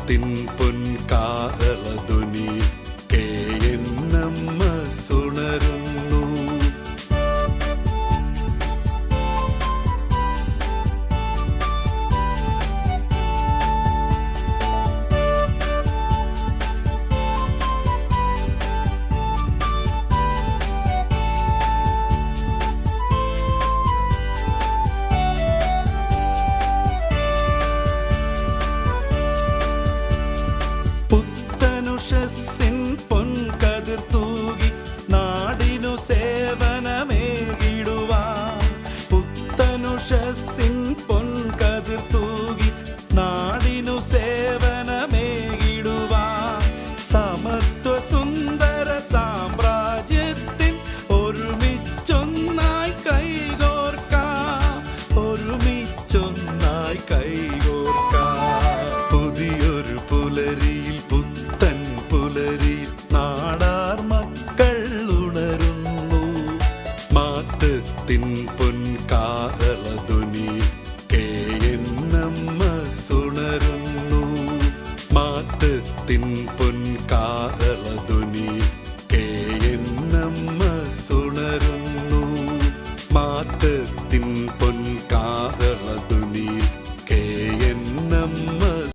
മാറ്റത്തിൻ പൊൻകാഹളധ്വനി KNMS ഉണരുന്നു. പുത്തനുഷസ്സിൻ പൊൻകതിർ തൂകി നാടിനു സേവനമേകിടുവാൻ. പുത്തനുഷസ്സിൻ പൊൻകതിർ തൂകി നാടിനു സേവനമേകിടുവാൻ. സമത്വ സുന്ദര സാമ്രാജ്യത്തിൻ ഒരുമിച്ചൊന്നായി കൈകോർക്കാം, ഒരുമിച്ചൊന്നായി കൈകോർക്കാം. പുതിയൊരു പുലരിയിൽ പുത്തൻ പുലരിയിൽ നാടാർ മക്കൾ ഉണരുന്നു. മാറ്റത്തിൻ പൊൻകാഹളധ്വനി KNMS ഉണരുന്നു. മാറ്റത്തിൻ പൊൻകാഹളധ്വനി